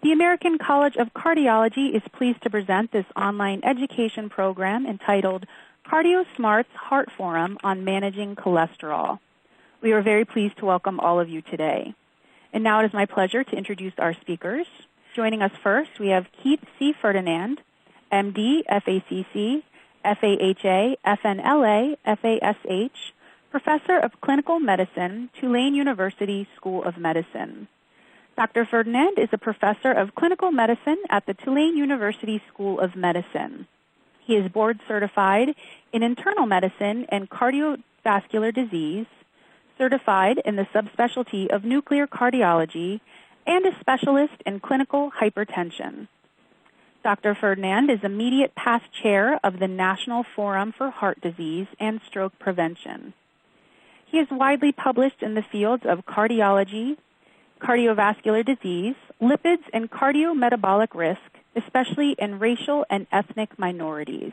The American College of Cardiology is pleased to present this online education program entitled CardioSmart's Heart Forum on Managing Cholesterol. We are very pleased to welcome all of you today. And now it is my pleasure to introduce our speakers. Joining us first, we have Keith C. Ferdinand, MD, FACC, FAHA, FNLA, FASH, Professor of Clinical Medicine, Tulane University School of Medicine. Dr. Ferdinand is a professor of clinical medicine at the Tulane University School of Medicine. He is board certified in internal medicine and cardiovascular disease, certified in the subspecialty of nuclear cardiology, and a specialist in clinical hypertension. Dr. Ferdinand is immediate past chair of the National Forum for Heart Disease and Stroke Prevention. He is widely published in the fields of cardiology, cardiovascular disease, lipids, and cardiometabolic risk, especially in racial and ethnic minorities.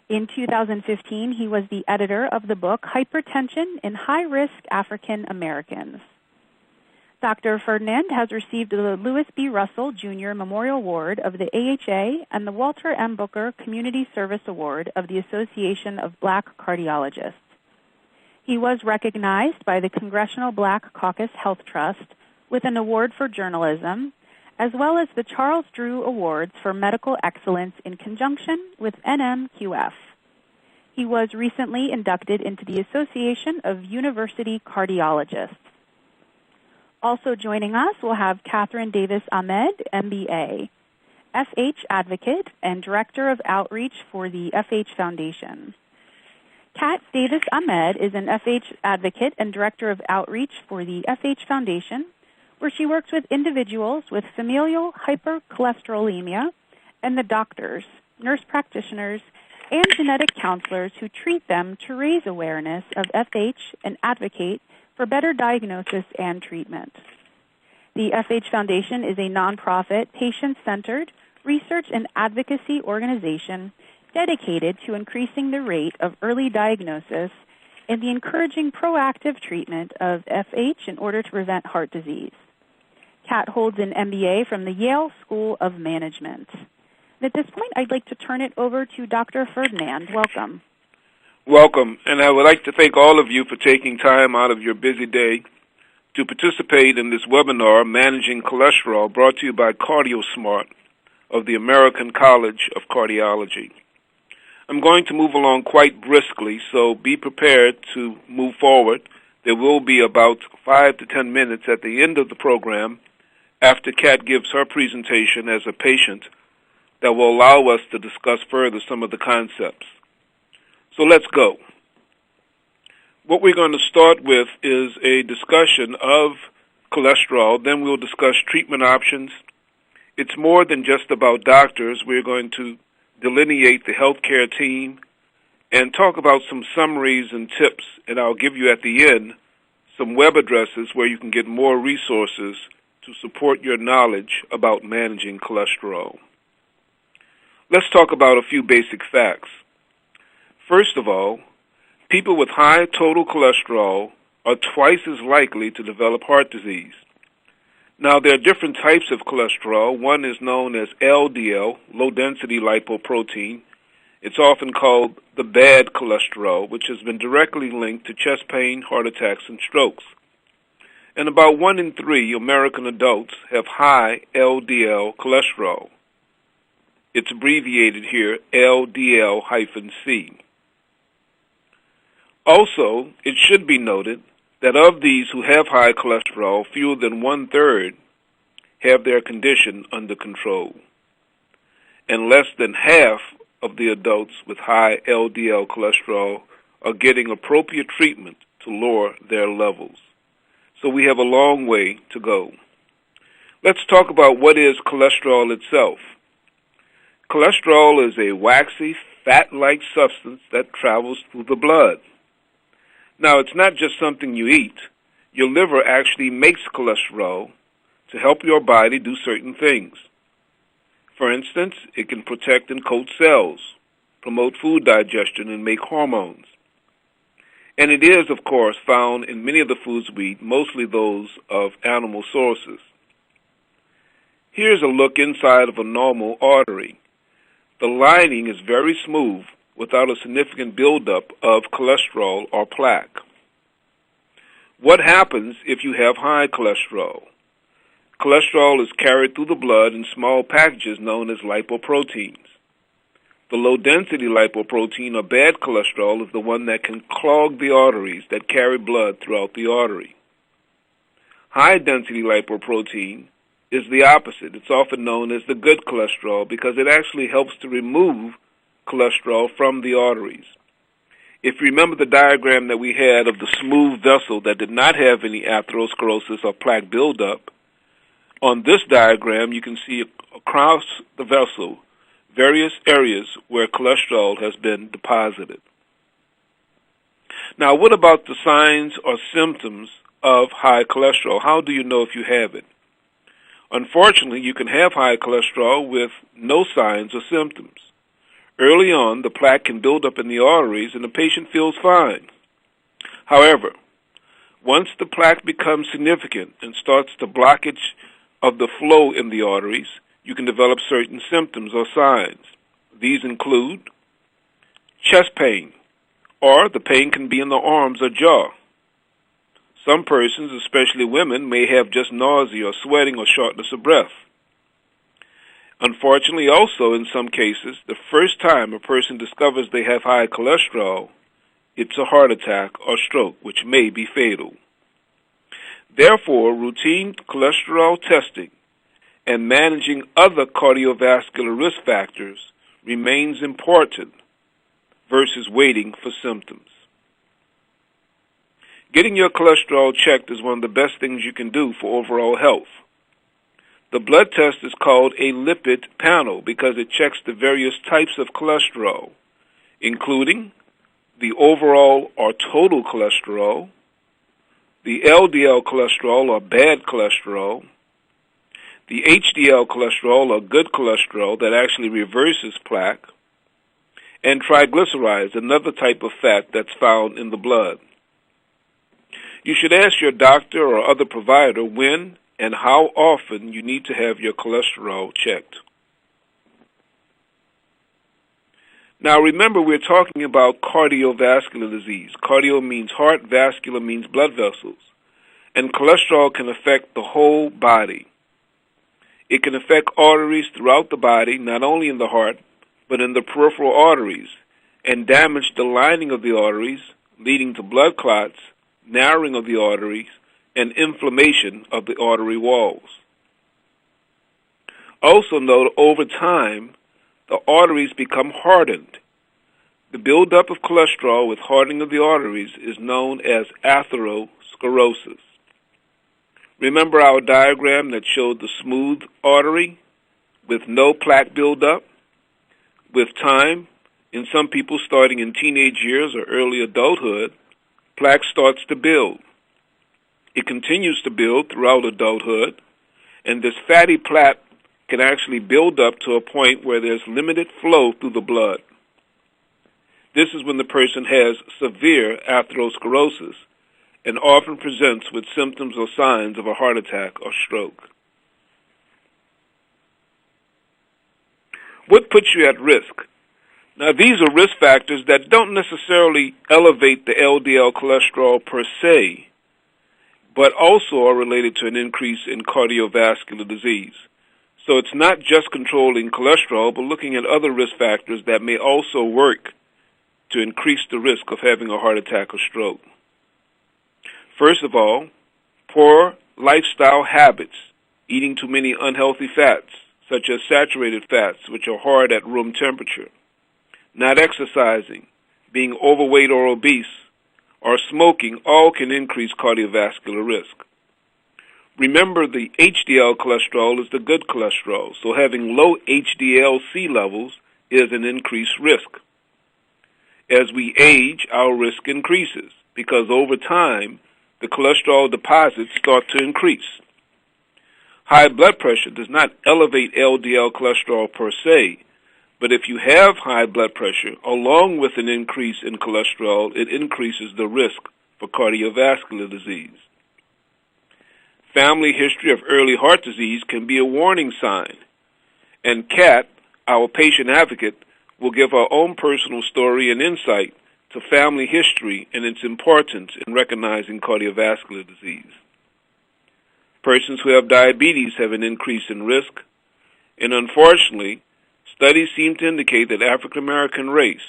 In 2015, he was the editor of the book Hypertension in High-Risk African Americans. Dr. Ferdinand has received the Lewis B. Russell Jr. Memorial Award of the AHA and the Walter M. Booker Community Service Award of the Association of Black Cardiologists. He was recognized by the Congressional Black Caucus Health Trust with an award for journalism, as well as the Charles Drew Awards for Medical Excellence in conjunction with NMQF. He was recently inducted into the Association of University Cardiologists. Also joining us, we'll have Catherine Davis Ahmed, MBA, FH Advocate and Director of Outreach for the FH Foundation. Kat Davis Ahmed is an FH Advocate and Director of Outreach for the FH Foundation, where she works with individuals with familial hypercholesterolemia and the doctors, nurse practitioners, and genetic counselors who treat them to raise awareness of FH and advocate for better diagnosis and treatment. The FH Foundation is a nonprofit, patient-centered research and advocacy organization dedicated to increasing the rate of early diagnosis and the encouraging proactive treatment of FH in order to prevent heart disease. Kat holds an MBA from the Yale School of Management. At this point, I'd like to turn it over to Dr. Ferdinand. Welcome. Welcome, and I would like to thank all of you for taking time out of your busy day to participate in this webinar, Managing Cholesterol, brought to you by CardioSmart of the American College of Cardiology. I'm going to move along quite briskly, so be prepared to move forward. There will be about 5 to 10 minutes at the end of the program after Kat gives her presentation as a patient that will allow us to discuss further some of the concepts. So let's go. What we're going to start with is a discussion of cholesterol. Then we'll discuss treatment options. It's more than just about doctors. We're going to delineate the healthcare team and talk about some summaries and tips, and I'll give you at the end some web addresses where you can get more resources to support your knowledge about managing cholesterol. Let's talk about a few basic facts. First of all, people with high total cholesterol are twice as likely to develop heart disease. Now, there are different types of cholesterol. One is known as LDL, low-density lipoprotein. It's often called the bad cholesterol, which has been directly linked to chest pain, heart attacks, and strokes. And about 1 in 3 American adults have high LDL cholesterol. It's abbreviated here, LDL-C. Also, it should be noted that of these who have high cholesterol, fewer than 1/3 have their condition under control. And less than half of the adults with high LDL cholesterol are getting appropriate treatment to lower their levels. So we have a long way to go. Let's talk about what is cholesterol itself. Cholesterol is a waxy, fat-like substance that travels through the blood. Now, it's not just something you eat. Your liver actually makes cholesterol to help your body do certain things. For instance, it can protect and coat cells, promote food digestion, and make hormones. And it is, of course, found in many of the foods we eat, mostly those of animal sources. Here's a look inside of a normal artery. The lining is very smooth without a significant buildup of cholesterol or plaque. What happens if you have high cholesterol? Cholesterol is carried through the blood in small packages known as lipoproteins. The low-density lipoprotein, or bad cholesterol, is the one that can clog the arteries that carry blood throughout the artery. High-density lipoprotein is the opposite. It's often known as the good cholesterol because it actually helps to remove cholesterol from the arteries. If you remember the diagram that we had of the smooth vessel that did not have any atherosclerosis or plaque buildup, on this diagram you can see across the vessel various areas where cholesterol has been deposited. Now, what about the signs or symptoms of high cholesterol? How do you know if you have it? Unfortunately, you can have high cholesterol with no signs or symptoms. Early on, the plaque can build up in the arteries and the patient feels fine. However, once the plaque becomes significant and starts the blockage of the flow in the arteries, you can develop certain symptoms or signs. These include chest pain, or the pain can be in the arms or jaw. Some persons, especially women, may have just nausea or sweating or shortness of breath. Unfortunately, also in some cases, the first time a person discovers they have high cholesterol, it's a heart attack or stroke, which may be fatal. Therefore, routine cholesterol testing and managing other cardiovascular risk factors remains important versus waiting for symptoms. Getting your cholesterol checked is one of the best things you can do for overall health. The blood test is called a lipid panel because it checks the various types of cholesterol, including the overall or total cholesterol, the LDL cholesterol or bad cholesterol, the HDL cholesterol or good cholesterol that actually reverses plaque, and triglycerides, another type of fat that's found in the blood. You should ask your doctor or other provider when and how often you need to have your cholesterol checked. Now remember, we're talking about cardiovascular disease. Cardio means heart, vascular means blood vessels. And cholesterol can affect the whole body. It can affect arteries throughout the body, not only in the heart, but in the peripheral arteries, and damage the lining of the arteries, leading to blood clots, narrowing of the arteries, and inflammation of the artery walls. Also note, over time, the arteries become hardened. The buildup of cholesterol with hardening of the arteries is known as atherosclerosis. Remember our diagram that showed the smooth artery with no plaque buildup? With time, in some people starting in teenage years or early adulthood, plaque starts to build. It continues to build throughout adulthood, and this fatty plaque can actually build up to a point where there's limited flow through the blood. This is when the person has severe atherosclerosis and often presents with symptoms or signs of a heart attack or stroke. What puts you at risk? Now, these are risk factors that don't necessarily elevate the LDL cholesterol per se, but also are related to an increase in cardiovascular disease. So it's not just controlling cholesterol, but looking at other risk factors that may also work to increase the risk of having a heart attack or stroke. First of all, poor lifestyle habits, eating too many unhealthy fats, such as saturated fats, which are hard at room temperature, not exercising, being overweight or obese, or smoking, all can increase cardiovascular risk. Remember, the HDL cholesterol is the good cholesterol, so having low HDL-C levels is an increased risk. As we age, our risk increases because over time, the cholesterol deposits start to increase. High blood pressure does not elevate LDL cholesterol per se, but if you have high blood pressure, along with an increase in cholesterol, it increases the risk for cardiovascular disease. family history of early heart disease can be a warning sign. And Kat, our patient advocate, will give her own personal story and insight to family history and its importance in recognizing cardiovascular disease. Persons who have diabetes have an increase in risk, and unfortunately, studies seem to indicate that African American race,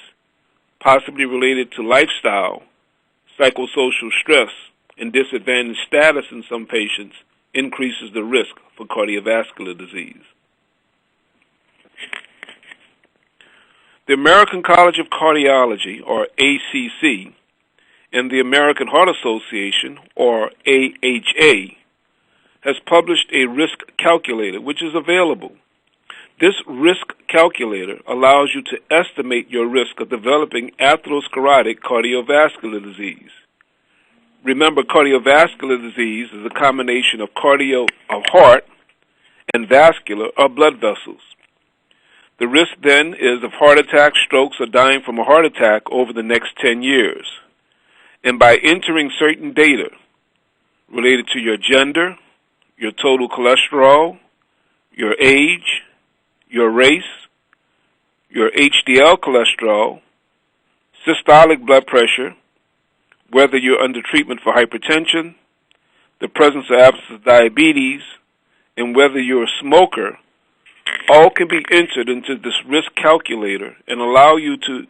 possibly related to lifestyle, psychosocial stress, and disadvantaged status in some patients, increases the risk for cardiovascular disease. The American College of Cardiology, or ACC, and the American Heart Association, or AHA, has published a risk calculator, which is available. This risk calculator allows you to estimate your risk of developing atherosclerotic cardiovascular disease. Remember, cardiovascular disease is a combination of heart, and vascular, or blood vessels. The risk then is of heart attack, strokes, or dying from a heart attack over the next 10 years. And by entering certain data related to your gender, your total cholesterol, your age, your race, your HDL cholesterol, systolic blood pressure, whether you're under treatment for hypertension, the presence or absence of diabetes, and whether you're a smoker, all can be entered into this risk calculator and allow you to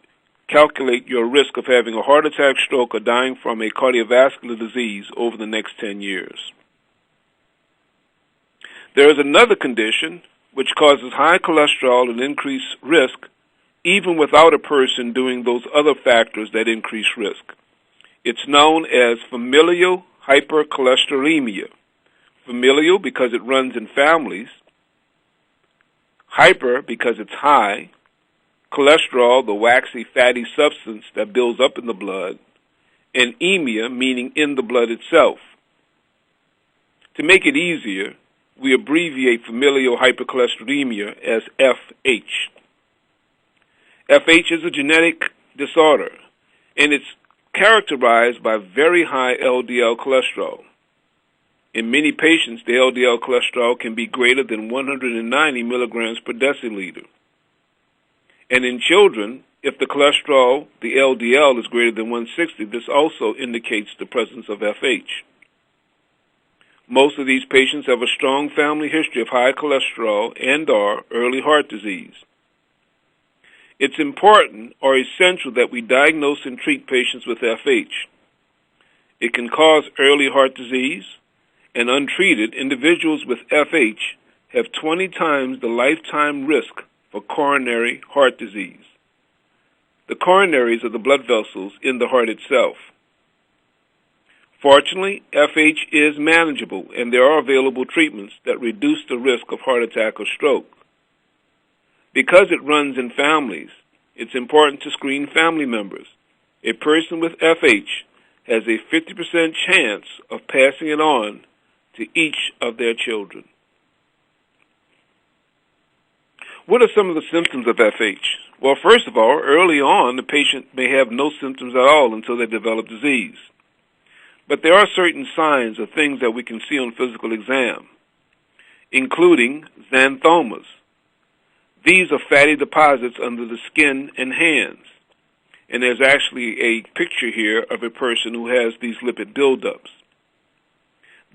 calculate your risk of having a heart attack, stroke, or dying from a cardiovascular disease over the next 10 years. There is another condition which causes high cholesterol and increased risk even without a person doing those other factors that increase risk. It's known as familial hypercholesterolemia. Familial because it runs in families, hyper because it's high, cholesterol, the waxy fatty substance that builds up in the blood, and emia, meaning in the blood itself. To make it easier, we abbreviate familial hypercholesterolemia as FH. FH is a genetic disorder, and it's characterized by very high LDL cholesterol. In many patients, the LDL cholesterol can be greater than 190 milligrams per deciliter. And in children, if the cholesterol, the LDL, is greater than 160, this also indicates the presence of FH. Most of these patients have a strong family history of high cholesterol and/or early heart disease. It's important or essential that we diagnose and treat patients with FH. It can cause early heart disease, and untreated individuals with FH have 20 times the lifetime risk for coronary heart disease. The coronaries are the blood vessels in the heart itself. Fortunately, FH is manageable, and there are available treatments that reduce the risk of heart attack or stroke. Because it runs in families, it's important to screen family members. A person with FH has a 50% chance of passing it on to each of their children. What are some of the symptoms of FH? Well, first of all, early on, the patient may have no symptoms at all until they develop disease. But there are certain signs or things that we can see on physical exam, including xanthomas. These are fatty deposits under the skin and hands. And there's actually a picture here of a person who has these lipid buildups.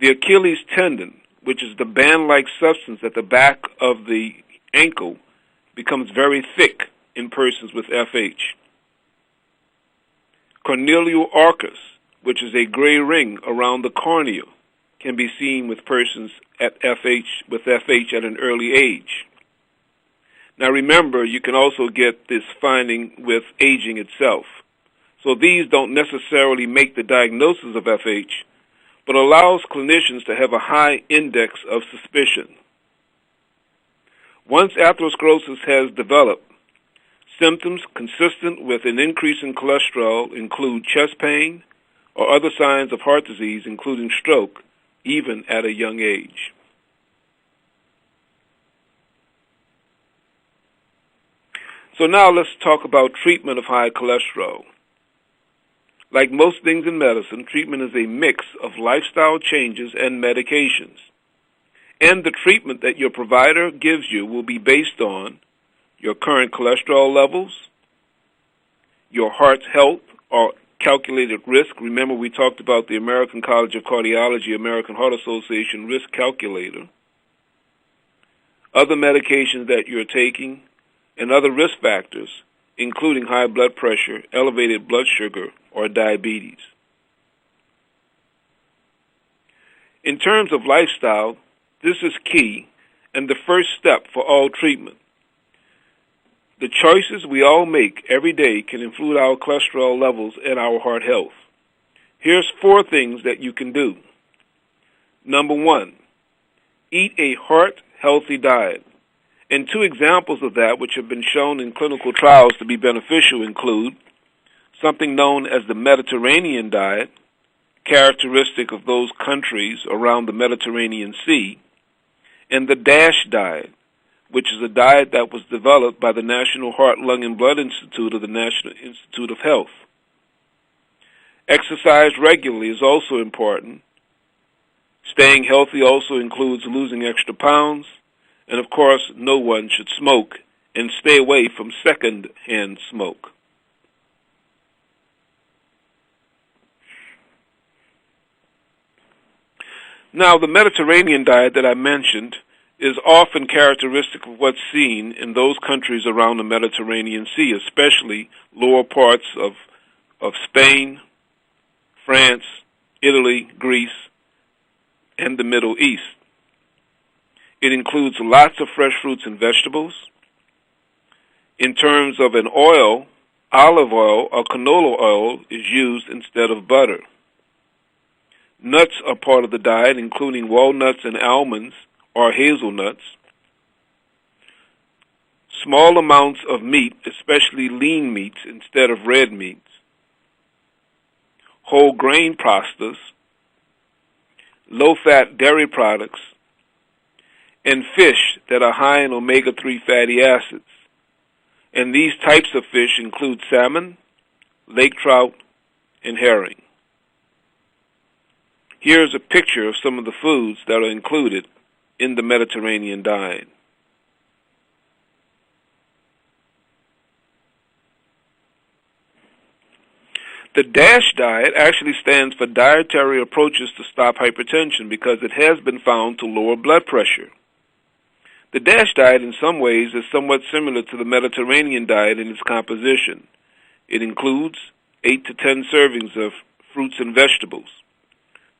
The Achilles tendon, which is the band-like substance at the back of the ankle, becomes very thick in persons with FH. Corneal arcus, which is a gray ring around the cornea, can be seen with persons with FH at an early age. Now remember, you can also get this finding with aging itself. So these don't necessarily make the diagnosis of FH, but allows clinicians to have a high index of suspicion. Once atherosclerosis has developed, symptoms consistent with an increase in cholesterol include chest pain or other signs of heart disease, including stroke, even at a young age. So now let's talk about treatment of high cholesterol. Like most things in medicine, treatment is a mix of lifestyle changes and medications. And the treatment that your provider gives you will be based on your current cholesterol levels, your heart's health or calculated risk. Remember, we talked about the American College of Cardiology, American Heart Association risk calculator, other medications that you're taking, and other risk factors, including high blood pressure, elevated blood sugar, or diabetes. In terms of lifestyle, this is key and the first step for all treatment. The choices we all make every day can influence our cholesterol levels and our heart health. Here's 4 things that you can do. Number 1, eat a heart-healthy diet. And 2 examples of that which have been shown in clinical trials to be beneficial include something known as the Mediterranean diet, characteristic of those countries around the Mediterranean Sea, and the DASH diet, which is a diet that was developed by the National Heart, Lung, and Blood Institute of the National Institute of Health. Exercise regularly is also important. Staying healthy also includes losing extra pounds, and of course, no one should smoke, and stay away from second-hand smoke. Now, the Mediterranean diet that I mentioned is often characteristic of what's seen in those countries around the Mediterranean Sea, especially lower parts of Spain, France, Italy, Greece, and the Middle East. It includes lots of fresh fruits and vegetables. In terms of an oil, olive oil or canola oil is used instead of butter. Nuts are part of the diet, including walnuts and almonds or hazelnuts. Small amounts of meat, especially lean meats instead of red meats. Whole grain pastas, low-fat dairy products, and fish that are high in omega-3 fatty acids. And these types of fish include salmon, lake trout, and herring. Here's a picture of some of the foods that are included in the Mediterranean diet. The DASH diet actually stands for Dietary Approaches to Stop Hypertension because it has been found to lower blood pressure. The DASH diet in some ways is somewhat similar to the Mediterranean diet in its composition. It includes 8 to 10 servings of fruits and vegetables,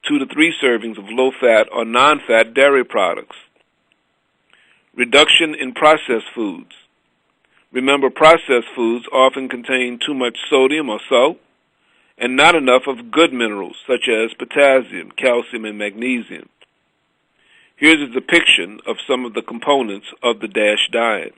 2 to 3 servings of low-fat or non-fat dairy products, reduction in processed foods. Remember, processed foods often contain too much sodium or salt and not enough of good minerals such as potassium, calcium, and magnesium. Here's a depiction of some of the components of the DASH diet.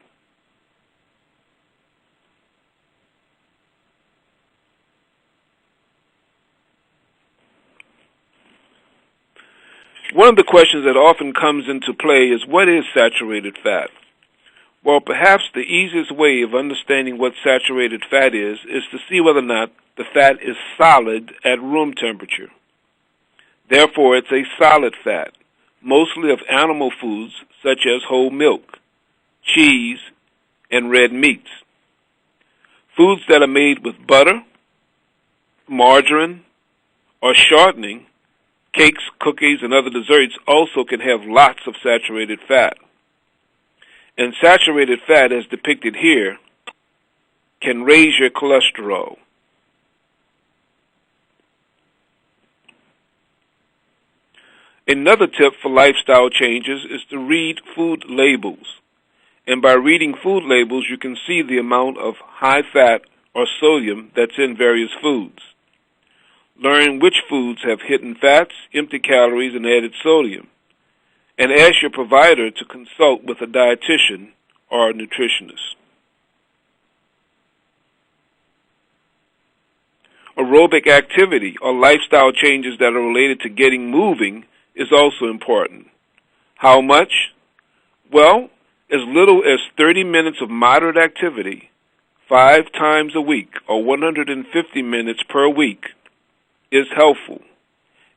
One of the questions that often comes into play is, what is saturated fat? Well, perhaps the easiest way of understanding what saturated fat is to see whether or not the fat is solid at room temperature. Therefore, it's a solid fat, mostly of animal foods such as whole milk, cheese, and red meats. Foods that are made with butter, margarine, or shortening, cakes, cookies, and other desserts also can have lots of saturated fat. And saturated fat, as depicted here, can raise your cholesterol. Another tip for lifestyle changes is to read food labels. And by reading food labels, you can see the amount of high fat or sodium that's in various foods. Learn which foods have hidden fats, empty calories, and added sodium. And ask your provider to consult with a dietitian or a nutritionist. Aerobic activity or lifestyle changes that are related to getting moving is also important. How much? Well, as little as 30 minutes of moderate activity 5 times a week or 150 minutes per week is helpful.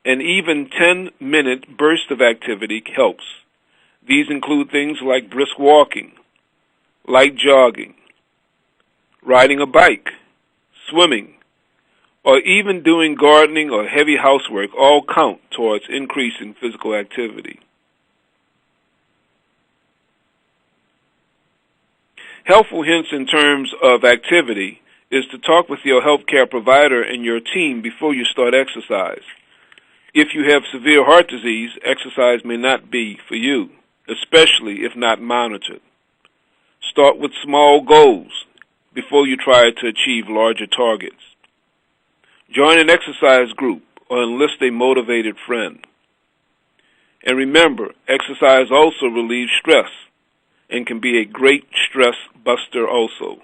An even 10-minute burst of activity helps. These include things like brisk walking, light jogging, riding a bike, swimming, or even doing gardening or heavy housework all count towards increasing physical activity. Helpful hints in terms of activity is to talk with your healthcare provider and your team before you start exercise. If you have severe heart disease, exercise may not be for you, especially if not monitored. Start with small goals before you try to achieve larger targets. Join an exercise group or enlist a motivated friend. And remember, exercise also relieves stress and can be a great stress buster also.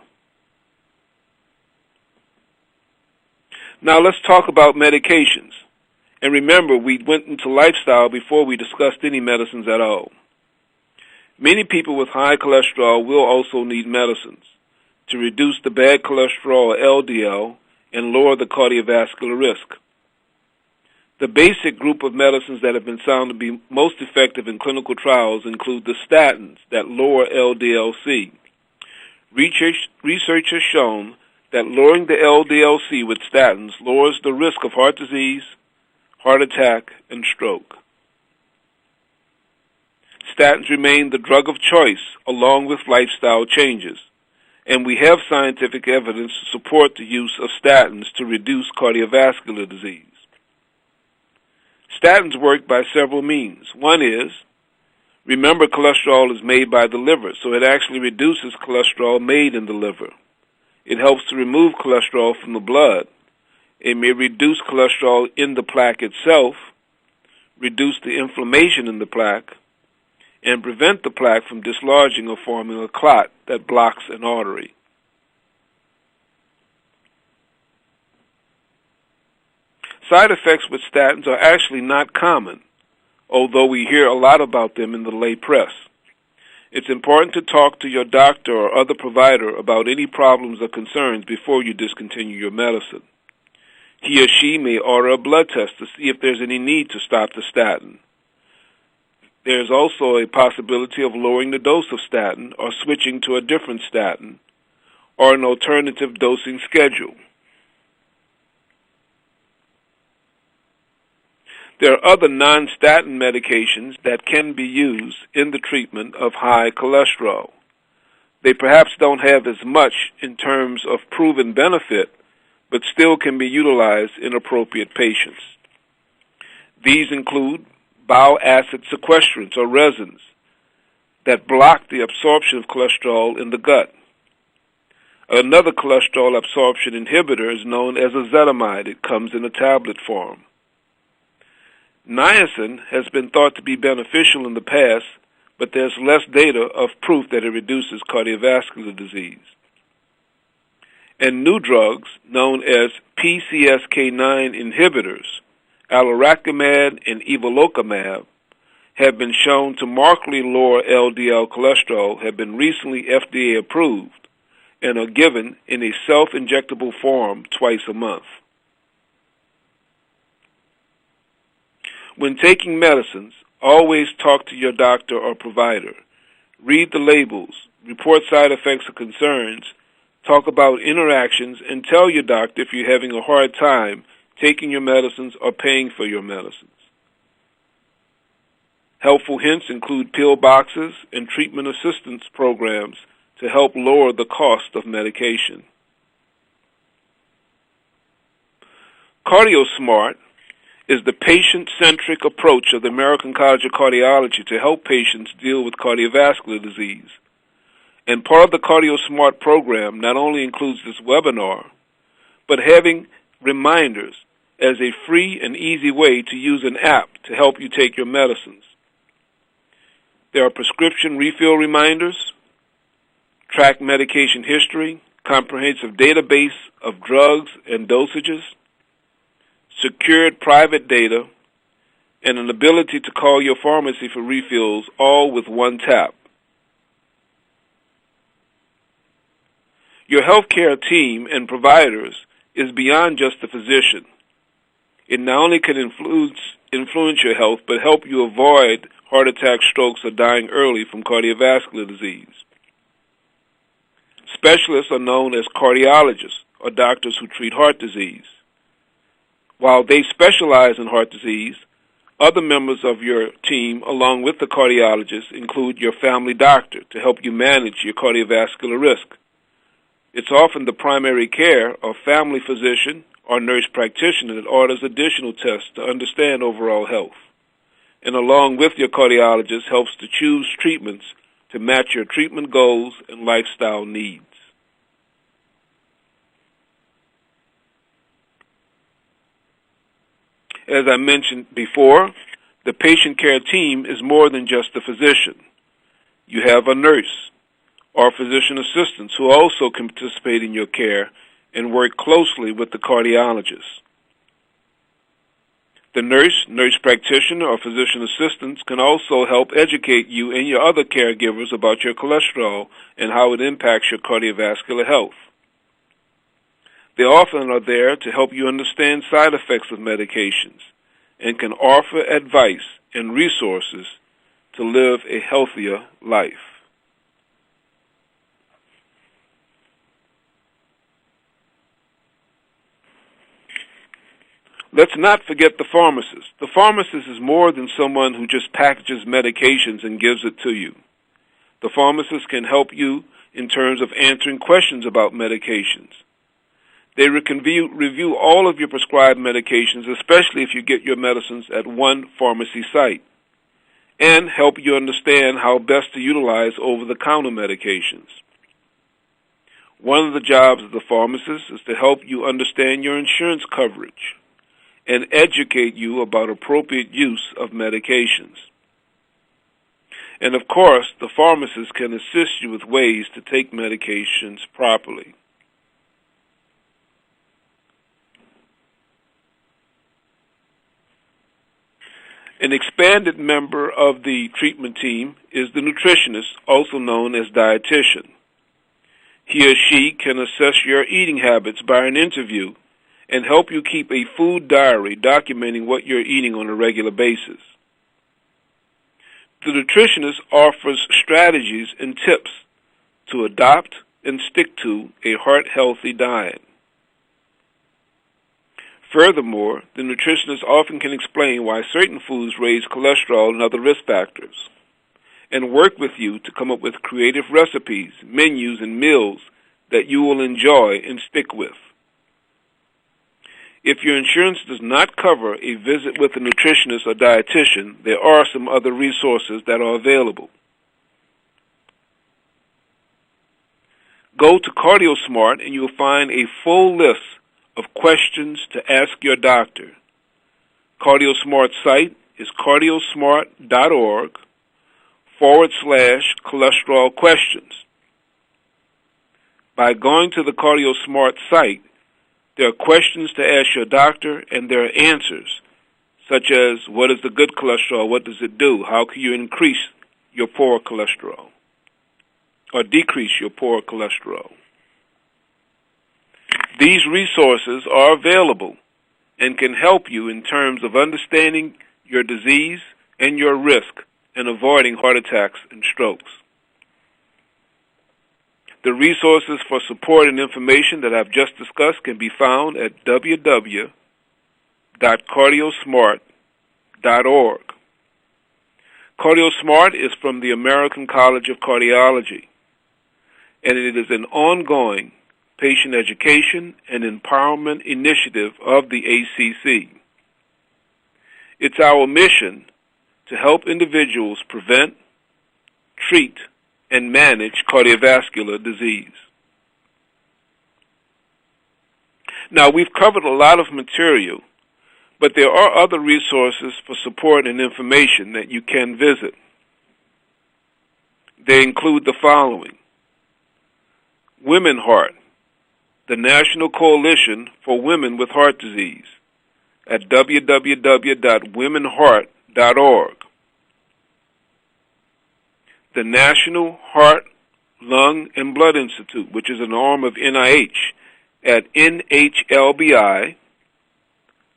Now let's talk about medications. And remember, we went into lifestyle before we discussed any medicines at all. Many people with high cholesterol will also need medicines to reduce the bad cholesterol, or LDL, and lower the cardiovascular risk. The basic group of medicines that have been found to be most effective in clinical trials include the statins that lower LDL-C. Research has shown that lowering the LDL-C with statins lowers the risk of heart disease, heart attack, and stroke. Statins remain the drug of choice along with lifestyle changes, and we have scientific evidence to support the use of statins to reduce cardiovascular disease. Statins work by several means. One is, remember, cholesterol is made by the liver, so it actually reduces cholesterol made in the liver. It helps to remove cholesterol from the blood. It may reduce cholesterol in the plaque itself, reduce the inflammation in the plaque, and prevent the plaque from dislodging or forming a clot that blocks an artery. Side effects with statins are actually not common, although we hear a lot about them in the lay press. It's important to talk to your doctor or other provider about any problems or concerns before you discontinue your medicine. He or she may order a blood test to see if there's any need to stop the statin. There's also a possibility of lowering the dose of statin or switching to a different statin or an alternative dosing schedule. There are other non-statin medications that can be used in the treatment of high cholesterol. They perhaps don't have as much in terms of proven benefit, but still can be utilized in appropriate patients. These include bile acid sequestrants or resins that block the absorption of cholesterol in the gut. Another cholesterol absorption inhibitor is known as ezetimibe. It comes in a tablet form. Niacin has been thought to be beneficial in the past, but there's less data of proof that it reduces cardiovascular disease. And new drugs, known as PCSK9 inhibitors, alirocumab and evolocumab, have been shown to markedly lower LDL cholesterol, have been recently FDA approved, and are given in a self-injectable form twice a month. When taking medicines, always talk to your doctor or provider. Read the labels, report side effects or concerns, talk about interactions, and tell your doctor if you're having a hard time taking your medicines or paying for your medicines. Helpful hints include pill boxes and treatment assistance programs to help lower the cost of medication. CardioSmart is the patient-centric approach of the American College of Cardiology to help patients deal with cardiovascular disease. And part of the CardioSmart program not only includes this webinar, but having reminders as a free and easy way to use an app to help you take your medicines. There are prescription refill reminders, track medication history, comprehensive database of drugs and dosages, secured private data, and an ability to call your pharmacy for refills, all with one tap. Your healthcare team and providers is beyond just the physician. It not only can influence your health, but help you avoid heart attacks, strokes, or dying early from cardiovascular disease. Specialists are known as cardiologists, or doctors who treat heart disease. While they specialize in heart disease, other members of your team, along with the cardiologist, include your family doctor to help you manage your cardiovascular risk. It's often the primary care or family physician or nurse practitioner that orders additional tests to understand overall health, and along with your cardiologist helps to choose treatments to match your treatment goals and lifestyle needs. As I mentioned before, the patient care team is more than just a physician. You have a nurse or physician assistants who also can participate in your care and work closely with the cardiologist. The nurse practitioner, or physician assistants can also help educate you and your other caregivers about your cholesterol and how it impacts your cardiovascular health. They often are there to help you understand side effects of medications and can offer advice and resources to live a healthier life. Let's not forget the pharmacist. The pharmacist is more than someone who just packages medications and gives it to you. The pharmacist can help you in terms of answering questions about medications. They review all of your prescribed medications, especially if you get your medicines at one pharmacy site, and help you understand how best to utilize over-the-counter medications. One of the jobs of the pharmacist is to help you understand your insurance coverage and educate you about appropriate use of medications. And of course, the pharmacist can assist you with ways to take medications properly. An expanded member of the treatment team is the nutritionist, also known as dietitian. He or she can assess your eating habits by an interview and help you keep a food diary documenting what you're eating on a regular basis. The nutritionist offers strategies and tips to adopt and stick to a heart-healthy diet. Furthermore, the nutritionist often can explain why certain foods raise cholesterol and other risk factors, and work with you to come up with creative recipes, menus, and meals that you will enjoy and stick with. If your insurance does not cover a visit with a nutritionist or dietitian, there are some other resources that are available. Go to CardioSmart and you'll find a full list of questions to ask your doctor. CardioSmart's site is cardiosmart.org/cholesterol questions. By going to the CardioSmart site, there are questions to ask your doctor, and there are answers, such as what is the good cholesterol, what does it do, how can you increase your poor cholesterol, or decrease your poor cholesterol. These resources are available and can help you in terms of understanding your disease and your risk and avoiding heart attacks and strokes. The resources for support and information that I've just discussed can be found at www.cardiosmart.org. CardioSmart is from the American College of Cardiology, and it is an ongoing patient education and empowerment initiative of the ACC. It's our mission to help individuals prevent, treat, and manage cardiovascular disease. Now, we've covered a lot of material, but there are other resources for support and information that you can visit. They include the following: Women Heart, the National Coalition for Women with Heart Disease, at www.womenheart.org. The National Heart, Lung, and Blood Institute, which is an arm of NIH, at nhlbi.org.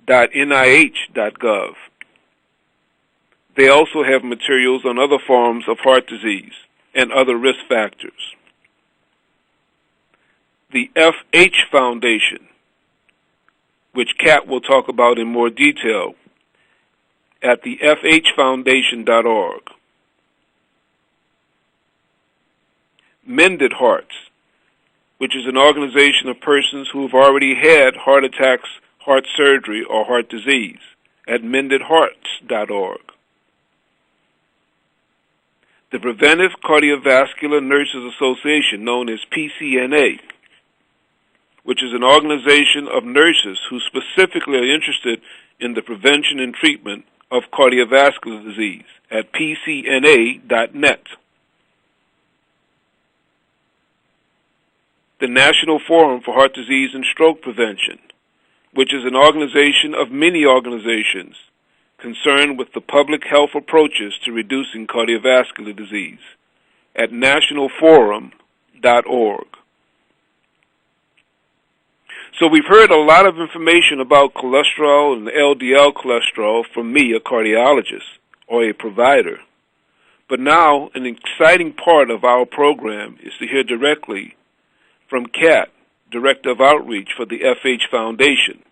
www.nih.gov. They also have materials on other forms of heart disease and other risk factors. The FH Foundation, which Kat will talk about in more detail, at the fhfoundation.org. Mended Hearts, which is an organization of persons who have already had heart attacks, heart surgery, or heart disease, at mendedhearts.org. The Preventive Cardiovascular Nurses Association, known as PCNA, which is an organization of nurses who specifically are interested in the prevention and treatment of cardiovascular disease, at pcna.net. The National Forum for Heart Disease and Stroke Prevention, which is an organization of many organizations concerned with the public health approaches to reducing cardiovascular disease, at nationalforum.org. So we've heard a lot of information about cholesterol and LDL cholesterol from me, a cardiologist or a provider. But now an exciting part of our program is to hear directly from Kat, Director of Outreach for the FH Foundation,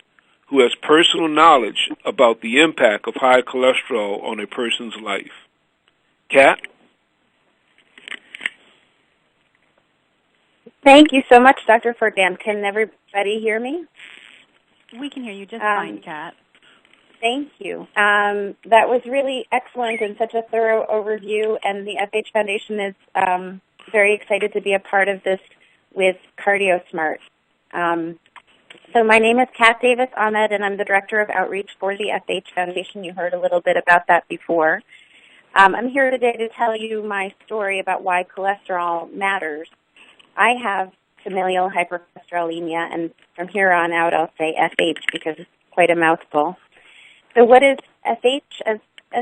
who has personal knowledge about the impact of high cholesterol on a person's life. Kat? Thank you so much, Dr. Ferdinand. Can everybody hear me? We can hear you just fine, Kat. Thank you. That was really excellent and such a thorough overview, and the FH Foundation is very excited to be a part of this with CardioSmart. So my name is Kat Davis Ahmed, and I'm the Director of Outreach for the FH Foundation. You heard a little bit about that before. I'm here today to tell you my story about why cholesterol matters. I have familial hypercholesterolemia, and from here on out I'll say FH because it's quite a mouthful. So what is FH? As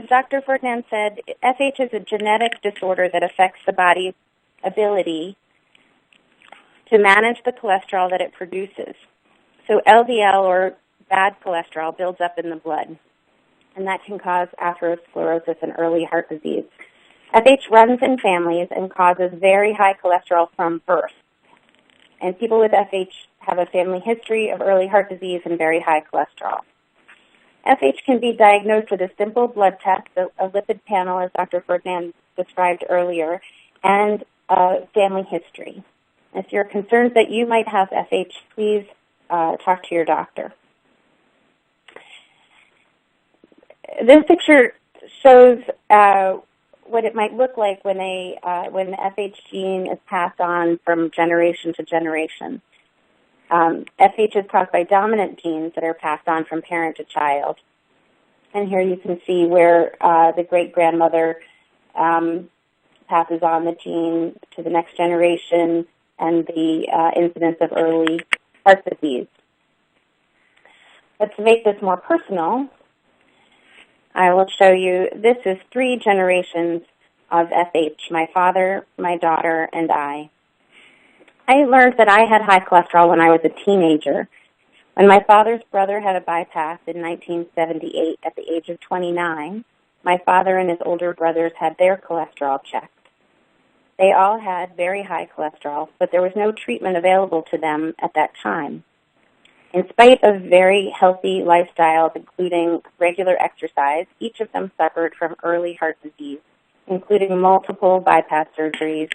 Dr. Ferdinand said, FH is a genetic disorder that affects the body's ability to manage the cholesterol that it produces. So LDL, or bad cholesterol, builds up in the blood, and that can cause atherosclerosis and early heart disease. FH runs in families and causes very high cholesterol from birth. And people with FH have a family history of early heart disease and very high cholesterol. FH can be diagnosed with a simple blood test, a lipid panel, as Dr. Ferdinand described earlier, and a family history. If you're concerned that you might have FH, please talk to your doctor. This picture shows what it might look like when the FH gene is passed on from generation to generation. FH is caused by dominant genes that are passed on from parent to child. And here you can see where the great-grandmother passes on the gene to the next generation and the incidence of early heart disease. But to make this more personal, I will show you, this is 3 generations of FH, my father, my daughter, and I. I learned that I had high cholesterol when I was a teenager. When my father's brother had a bypass in 1978 at the age of 29, my father and his older brothers had their cholesterol checked. They all had very high cholesterol, but there was no treatment available to them at that time. In spite of very healthy lifestyles, including regular exercise, each of them suffered from early heart disease, including multiple bypass surgeries,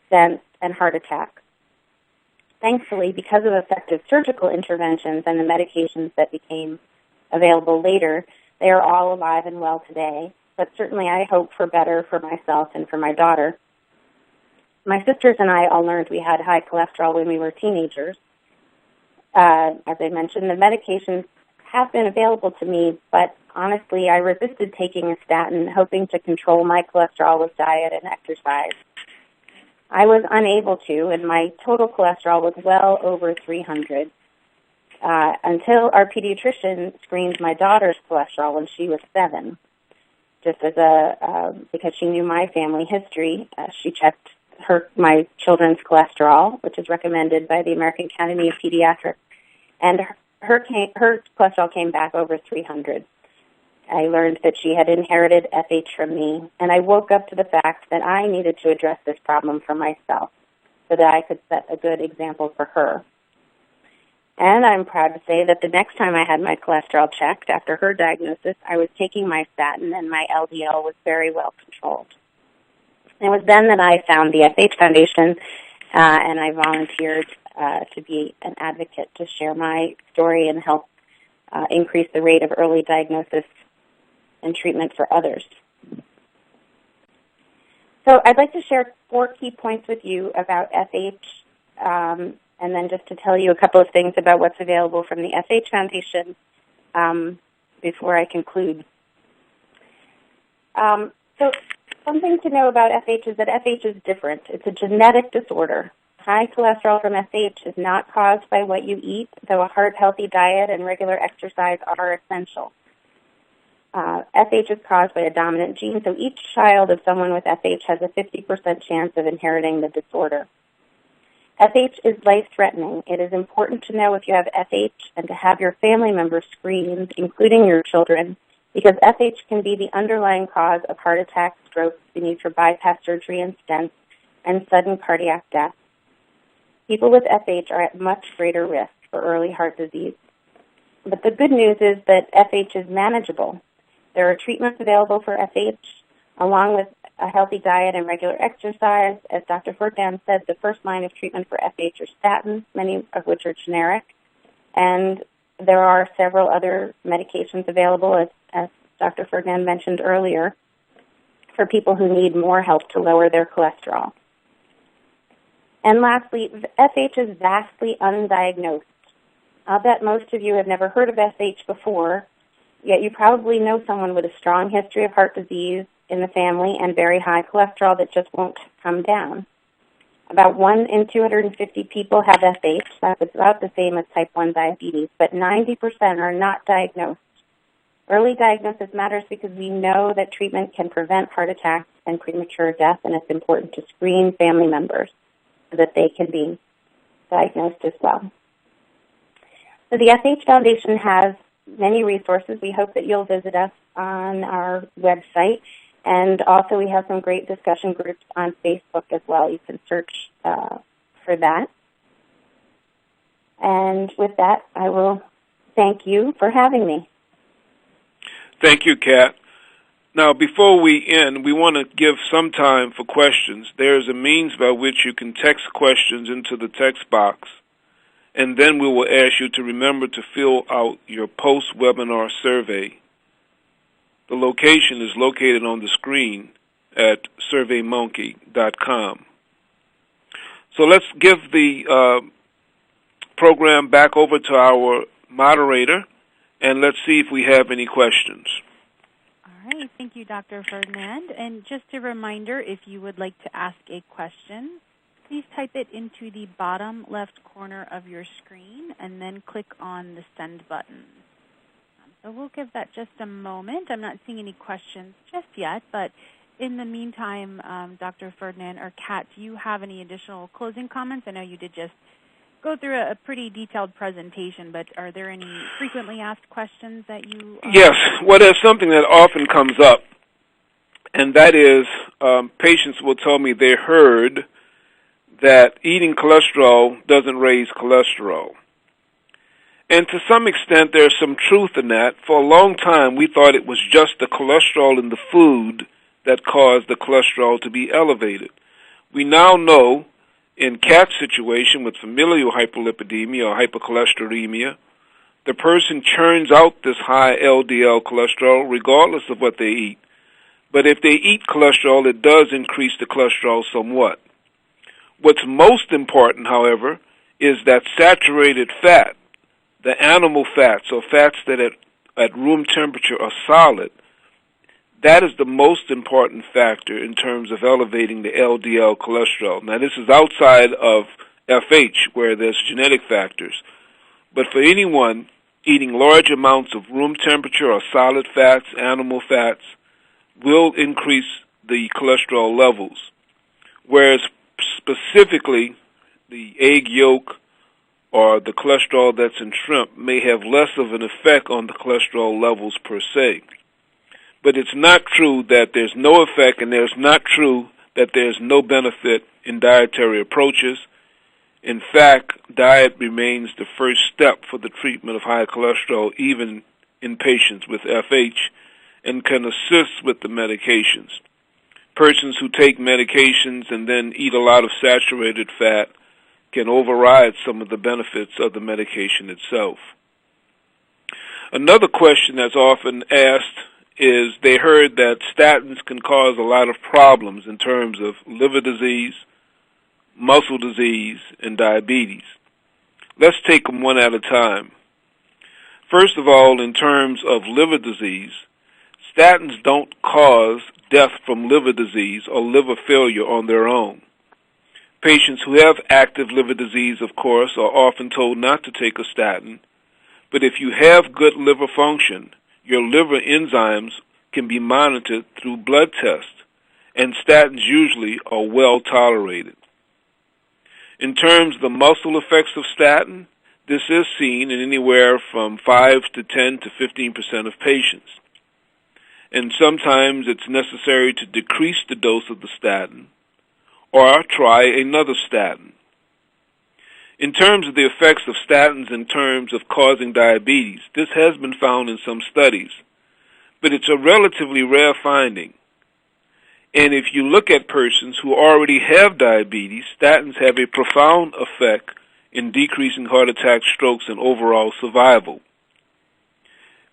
stents, and heart attacks. Thankfully, because of effective surgical interventions and the medications that became available later, they are all alive and well today. But certainly I hope for better for myself and for my daughter. My sisters and I all learned we had high cholesterol when we were teenagers. As I mentioned, the medications have been available to me, but honestly, I resisted taking a statin, hoping to control my cholesterol with diet and exercise. I was unable to, and my total cholesterol was well over 300 until our pediatrician screened my daughter's cholesterol when she was 7. Just as because she knew my family history, she checked my children's cholesterol, which is recommended by the American Academy of Pediatrics, and her cholesterol came back over 300. I learned that she had inherited FH from me, and I woke up to the fact that I needed to address this problem for myself so that I could set a good example for her. And I'm proud to say that the next time I had my cholesterol checked after her diagnosis, I was taking my statin and my LDL was very well controlled. It was then that I found the FH Foundation, and I volunteered to be an advocate to share my story and help increase the rate of early diagnosis and treatment for others. So I'd like to share 4 key points with you about FH, and then just to tell you a couple of things about what's available from the FH Foundation before I conclude. So something to know about FH is that FH is different. It's a genetic disorder. High cholesterol from FH is not caused by what you eat, though a heart-healthy diet and regular exercise are essential. FH is caused by a dominant gene, so each child of someone with FH has a 50% chance of inheriting the disorder. FH is life-threatening. It is important to know if you have FH and to have your family members screened, including your children, because FH can be the underlying cause of heart attacks, strokes, the need for bypass surgery and stents, and sudden cardiac death. People with FH are at much greater risk for early heart disease. But the good news is that FH is manageable. There are treatments available for FH, along with a healthy diet and regular exercise. As Dr. Ferdinand said, the first line of treatment for FH are statins, many of which are generic. And there are several other medications available, as Dr. Ferdinand mentioned earlier, for people who need more help to lower their cholesterol. And lastly, FH is vastly undiagnosed. I'll bet most of you have never heard of FH before, yet you probably know someone with a strong history of heart disease in the family and very high cholesterol that just won't come down. About 1 in 250 people have FH. That's about the same as type 1 diabetes, but 90% are not diagnosed. Early diagnosis matters because we know that treatment can prevent heart attacks and premature death, and it's important to screen family members so that they can be diagnosed as well. So the FH Foundation has many resources. We hope that you'll visit us on our website. And also we have some great discussion groups on Facebook as well. You can search for that. And with that, I will thank you for having me. Thank you, Kat. Now, before we end, we want to give some time for questions. There's a means by which you can text questions into the text box, and then we will ask you to remember to fill out your post-webinar survey. The location is located on the screen at surveymonkey.com. So let's give the program back over to our moderator, and let's see if we have any questions. All right. Thank you, Dr. Ferdinand. And just a reminder, if you would like to ask a question, please type it into the bottom left corner of your screen and then click on the send button. So we'll give that just a moment. I'm not seeing any questions just yet, but in the meantime, Dr. Ferdinand or Kat, do you have any additional closing comments? I know you did just go through a pretty detailed presentation, but are there any frequently asked questions that you... Yes. Well, there's something that often comes up, and that is patients will tell me they heard that eating cholesterol doesn't raise cholesterol. And to some extent, there's some truth in that. For a long time, we thought it was just the cholesterol in the food that caused the cholesterol to be elevated. We now know, in Kat's situation with familial hyperlipidemia or hypercholesterolemia, the person churns out this high LDL cholesterol regardless of what they eat. But if they eat cholesterol, it does increase the cholesterol somewhat. What's most important, however, is that saturated fat, the animal fats or fats that at room temperature are solid, that is the most important factor in terms of elevating the LDL cholesterol. Now, this is outside of FH, where there's genetic factors. But for anyone eating large amounts of room temperature or solid fats, animal fats, will increase the cholesterol levels. Whereas specifically the egg yolk or the cholesterol that's in shrimp may have less of an effect on the cholesterol levels per se. But it's not true that there's no effect, and there's not true that there's no benefit in dietary approaches. In fact, diet remains the first step for the treatment of high cholesterol, even in patients with FH, and can assist with the medications. Persons who take medications and then eat a lot of saturated fat can override some of the benefits of the medication itself. Another question that's often asked is they heard that statins can cause a lot of problems in terms of liver disease, muscle disease, and diabetes. Let's take them one at a time. First of all, in terms of liver disease, statins don't cause death from liver disease or liver failure on their own. Patients who have active liver disease, of course, are often told not to take a statin, but if you have good liver function, your liver enzymes can be monitored through blood tests, and statins usually are well tolerated. In terms of the muscle effects of statin, this is seen in anywhere from 5 to 10 to 15% of patients. And sometimes it's necessary to decrease the dose of the statin or try another statin. In terms of the effects of statins in terms of causing diabetes, this has been found in some studies, but it's a relatively rare finding. And if you look at persons who already have diabetes, statins have a profound effect in decreasing heart attacks, strokes, and overall survival.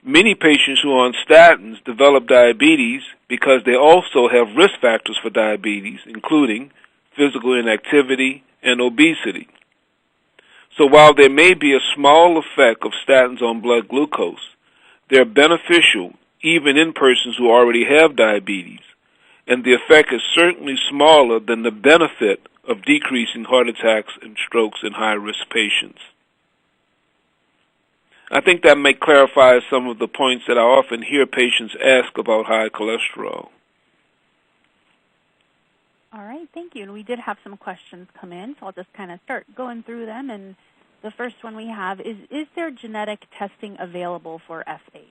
Many patients who are on statins develop diabetes because they also have risk factors for diabetes, including physical inactivity and obesity. So while there may be a small effect of statins on blood glucose, they're beneficial even in persons who already have diabetes, and the effect is certainly smaller than the benefit of decreasing heart attacks and strokes in high-risk patients. I think that may clarify some of the points that I often hear patients ask about high cholesterol. All right, thank you. And we did have some questions come in, so I'll just kind of start going through them. And the first one we have is there genetic testing available for FH?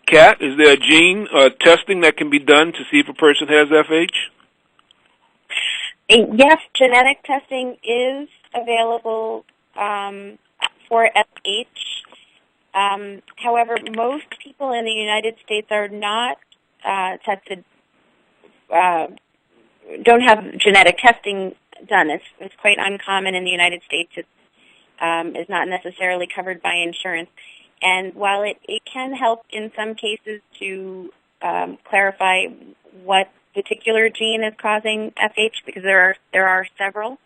Kat, is there a gene testing that can be done to see if a person has FH? Yes, genetic testing is available for FH. However, most people in the United States are not tested, don't have genetic testing done. It's quite uncommon in the United States. It is not necessarily covered by insurance. And while it can help in some cases to clarify what particular gene is causing FH, because there are several,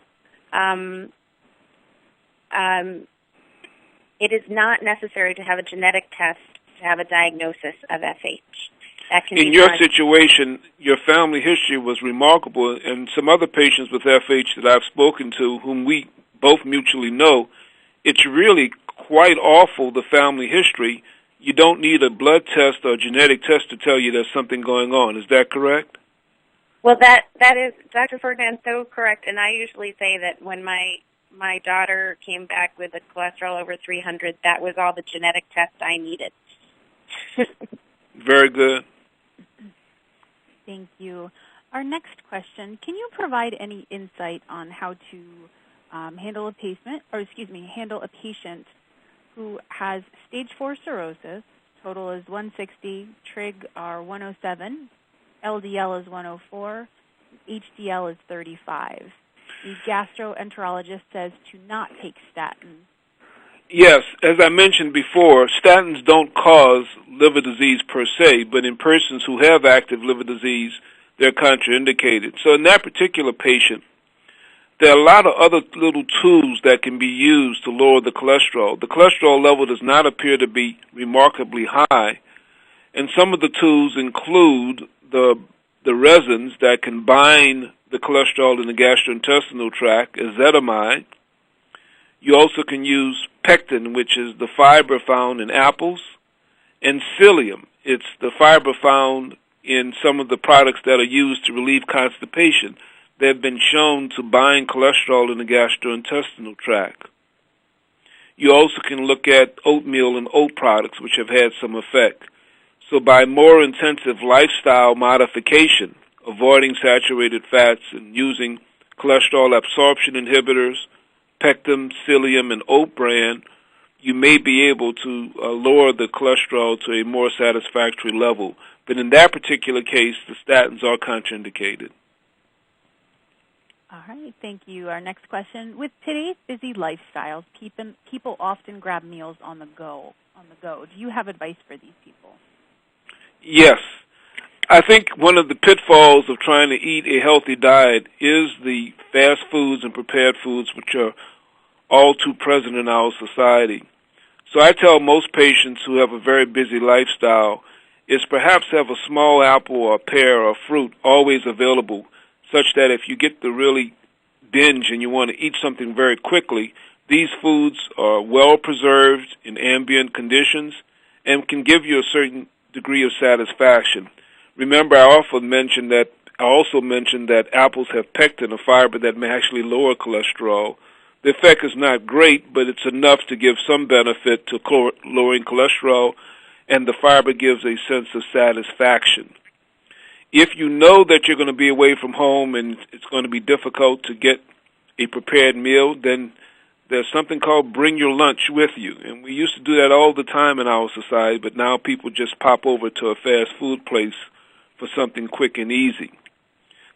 it is not necessary to have a genetic test to have a diagnosis of FH. That can in your situation, your family history was remarkable, and some other patients with FH that I've spoken to, whom we both mutually know, it's really quite awful, the family history. You don't need a blood test or a genetic test to tell you there's something going on. Is that correct? Well, that is, Dr. Ferdinand, so correct. And I usually say that when my daughter came back with a cholesterol over 300, that was all the genetic test I needed. Very good. Thank you. Our next question, can you provide any insight on how to handle a patient who has stage 4 cirrhosis, total is 160, trig are 107, LDL is 104, HDL is 35. The gastroenterologist says to not take statins. Yes, as I mentioned before, statins don't cause liver disease per se, but in persons who have active liver disease, they're contraindicated. So in that particular patient, there are a lot of other little tools that can be used to lower the cholesterol. The cholesterol level does not appear to be remarkably high, and some of the tools include the resins that can bind the cholesterol in the gastrointestinal tract, ezetimibe. You also can use pectin, which is the fiber found in apples, and psyllium. It's the fiber found in some of the products that are used to relieve constipation. They've been shown to bind cholesterol in the gastrointestinal tract. You also can look at oatmeal and oat products, which have had some effect. So by more intensive lifestyle modification, avoiding saturated fats and using cholesterol absorption inhibitors, pectin, psyllium, and oat bran, you may be able to lower the cholesterol to a more satisfactory level. But in that particular case, the statins are contraindicated. All right, thank you. Our next question. With today's busy lifestyles, people often grab meals on the go. Do you have advice for these people? Yes. I think one of the pitfalls of trying to eat a healthy diet is the fast foods and prepared foods, which are all too present in our society. So I tell most patients who have a very busy lifestyle is perhaps have a small apple or a pear or fruit always available, such that if you get the really binge and you want to eat something very quickly, these foods are well preserved in ambient conditions and can give you a certain degree of satisfaction. Remember, I also mentioned that apples have pectin, a fiber that may actually lower cholesterol. The effect is not great, but it's enough to give some benefit to lowering cholesterol, and the fiber gives a sense of satisfaction. If you know that you're going to be away from home and it's going to be difficult to get a prepared meal, then there's something called bring your lunch with you. And we used to do that all the time in our society, but now people just pop over to a fast food place for something quick and easy.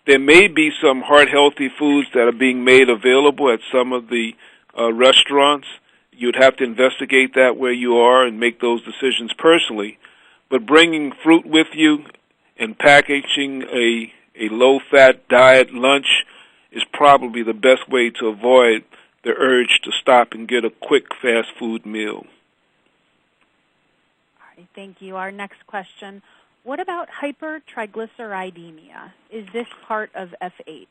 There may be some heart-healthy foods that are being made available at some of the restaurants. You'd have to investigate that where you are and make those decisions personally. But bringing fruit with you and packaging a low-fat diet lunch is probably the best way to avoid the urge to stop and get a quick fast food meal. All right, thank you. Our next question. What about hypertriglyceridemia? Is this part of FH?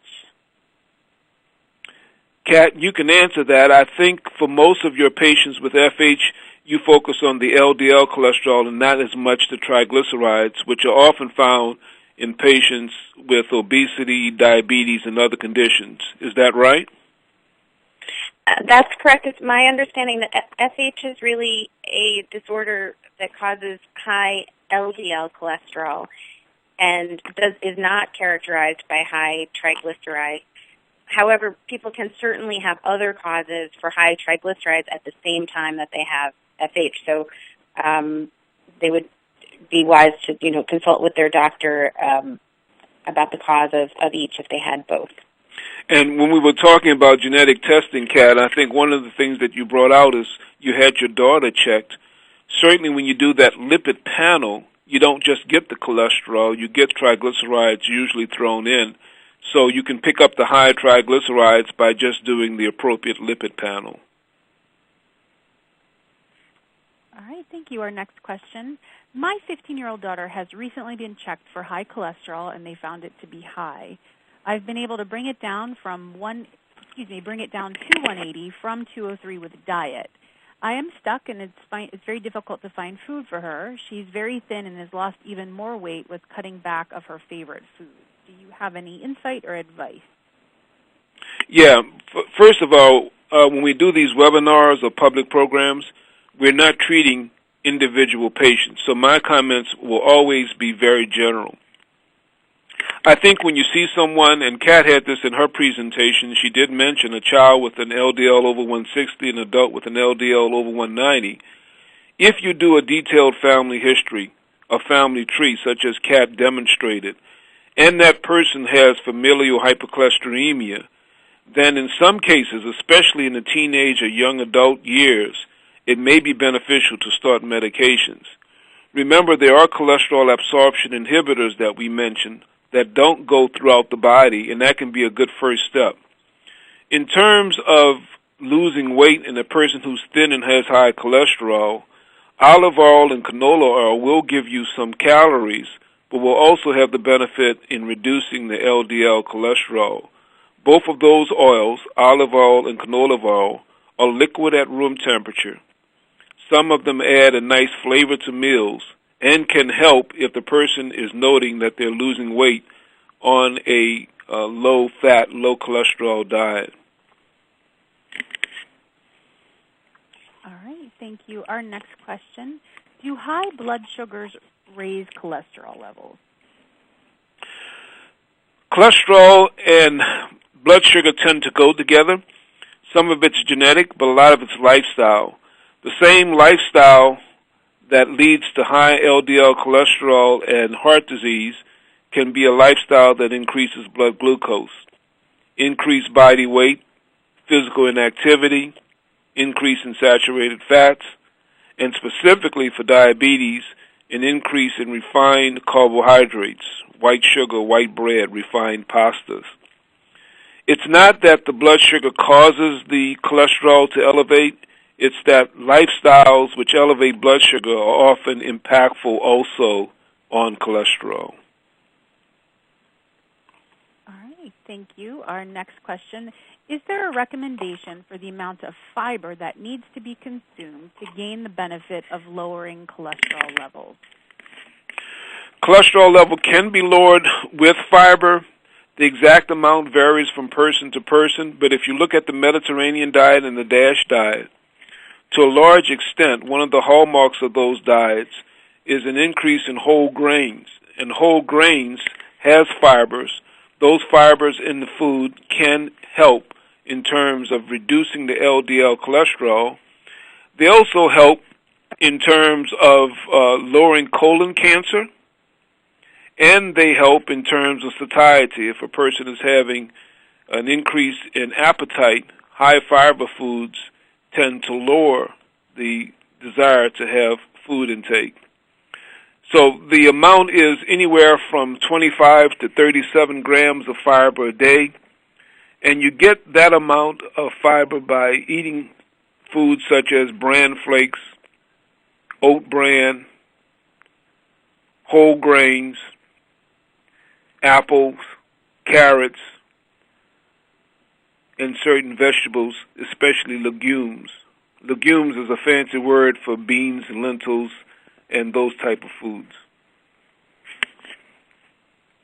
Kat, you can answer that. I think for most of your patients with FH, you focus on the LDL cholesterol and not as much the triglycerides, which are often found in patients with obesity, diabetes, and other conditions. Is that right? That's correct. It's my understanding that FH is really a disorder that causes high LDL cholesterol and is not characterized by high triglycerides. However, people can certainly have other causes for high triglycerides at the same time that they have FH. So they would be wise to consult with their doctor about the cause of each if they had both. And when we were talking about genetic testing, Kat, I think one of the things that you brought out is you had your daughter checked. Certainly when you do that lipid panel, you don't just get the cholesterol, you get triglycerides usually thrown in. So you can pick up the high triglycerides by just doing the appropriate lipid panel. All right, thank you. Our next question. My 15-year-old daughter has recently been checked for high cholesterol, and they found it to be high. I've been able to bring it down to 180 from 203 with diet. I am stuck, and it's very difficult to find food for her. She's very thin and has lost even more weight with cutting back of her favorite foods. Do you have any insight or advice? Yeah. First of all, when we do these webinars or public programs, we're not treating individual patients. So my comments will always be very general. I think when you see someone, and Kat had this in her presentation, she did mention a child with an LDL over 160, an adult with an LDL over 190. If you do a detailed family history, a family tree, such as Kat demonstrated, and that person has familial hypercholesterolemia, then in some cases, especially in the teenage or young adult years, it may be beneficial to start medications. Remember, there are cholesterol absorption inhibitors that we mentioned that don't go throughout the body, and that can be a good first step. In terms of losing weight in a person who's thin and has high cholesterol, olive oil and canola oil will give you some calories, but will also have the benefit in reducing the LDL cholesterol. Both of those oils, olive oil and canola oil, are liquid at room temperature. Some of them add a nice flavor to meals and can help if the person is noting that they're losing weight on a low-fat, low-cholesterol diet. All right, thank you. Our next question, do high blood sugars raise cholesterol levels? Cholesterol and blood sugar tend to go together. Some of it's genetic, but a lot of it's lifestyle. The same lifestyle that leads to high LDL cholesterol and heart disease can be a lifestyle that increases blood glucose, increased body weight, physical inactivity, increase in saturated fats, and specifically for diabetes, an increase in refined carbohydrates, white sugar, white bread, refined pastas. It's not that the blood sugar causes the cholesterol to elevate, it's that lifestyles which elevate blood sugar are often impactful also on cholesterol. All right, thank you. Our next question, is there a recommendation for the amount of fiber that needs to be consumed to gain the benefit of lowering cholesterol levels? Cholesterol level can be lowered with fiber. The exact amount varies from person to person, but if you look at the Mediterranean diet and the DASH diet, to a large extent, one of the hallmarks of those diets is an increase in whole grains. And whole grains has fibers. Those fibers in the food can help in terms of reducing the LDL cholesterol. They also help in terms of lowering colon cancer, and they help in terms of satiety. If a person is having an increase in appetite, high fiber foods tend to lower the desire to have food intake. So the amount is anywhere from 25 to 37 grams of fiber a day, and you get that amount of fiber by eating foods such as bran flakes, oat bran, whole grains, apples, carrots, and certain vegetables, especially legumes. Legumes is a fancy word for beans and lentils and those type of foods.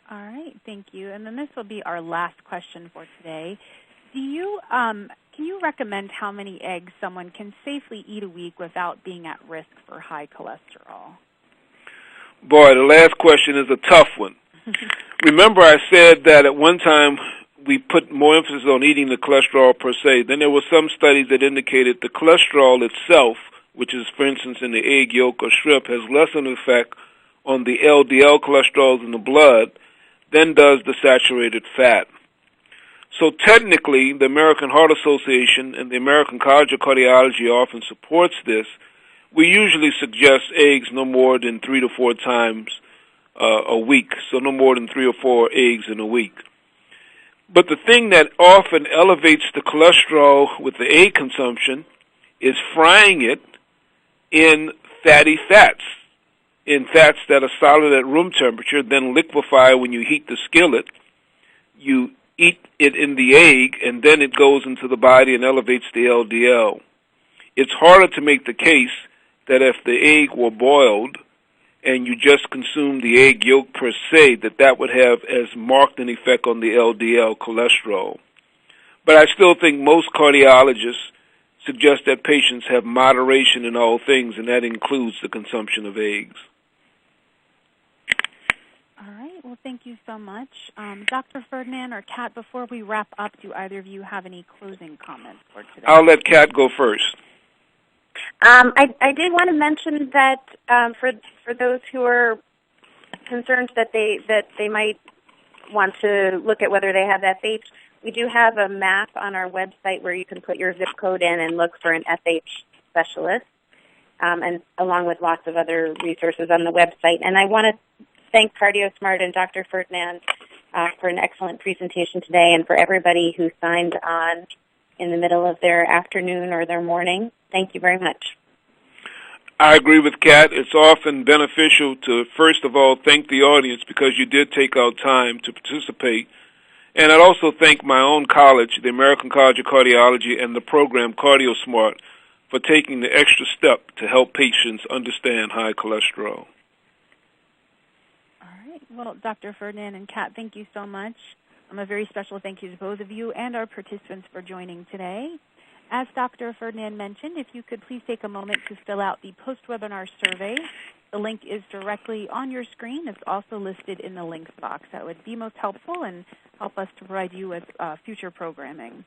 All right, thank you. And then this will be our last question for today. Can you recommend how many eggs someone can safely eat a week without being at risk for high cholesterol? Boy, the last question is a tough one. Remember I said that at one time we put more emphasis on eating the cholesterol per se. Then there were some studies that indicated the cholesterol itself, which is, for instance, in the egg yolk or shrimp, has less of an effect on the LDL cholesterols in the blood than does the saturated fat. So technically, the American Heart Association and the American College of Cardiology often supports this. We usually suggest eggs no more than 3 to 4 times a week, so no more than 3 or 4 eggs in a week. But the thing that often elevates the cholesterol with the egg consumption is frying it in fatty fats, in fats that are solid at room temperature, then liquefy when you heat the skillet. You eat it in the egg, and then it goes into the body and elevates the LDL. It's harder to make the case that if the egg were boiled and you just consume the egg yolk per se, that would have as marked an effect on the LDL cholesterol. But I still think most cardiologists suggest that patients have moderation in all things, and that includes the consumption of eggs. All right. Well, thank you so much. Dr. Ferdinand or Kat, before we wrap up, do either of you have any closing comments for today? I'll let Kat go first. I did want to mention that for those who are concerned that they might want to look at whether they have FH, we do have a map on our website where you can put your zip code in and look for an FH specialist, and along with lots of other resources on the website. And I want to thank CardioSmart and Dr. Ferdinand for an excellent presentation today, and for everybody who signed on in the middle of their afternoon or their morning. Thank you very much. I agree with Kat. It's often beneficial to, first of all, thank the audience because you did take out time to participate. And I'd also thank my own college, the American College of Cardiology, and the program CardioSmart for taking the extra step to help patients understand high cholesterol. All right. Well, Dr. Ferdinand and Kat, thank you so much. A very special thank you to both of you and our participants for joining today. As Dr. Ferdinand mentioned, if you could please take a moment to fill out the post-webinar survey. The link is directly on your screen. It's also listed in the links box. That would be most helpful and help us to provide you with future programming.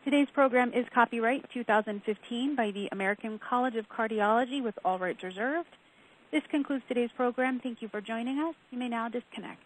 Today's program is copyright 2015 by the American College of Cardiology with all rights reserved. This concludes today's program. Thank you for joining us. You may now disconnect.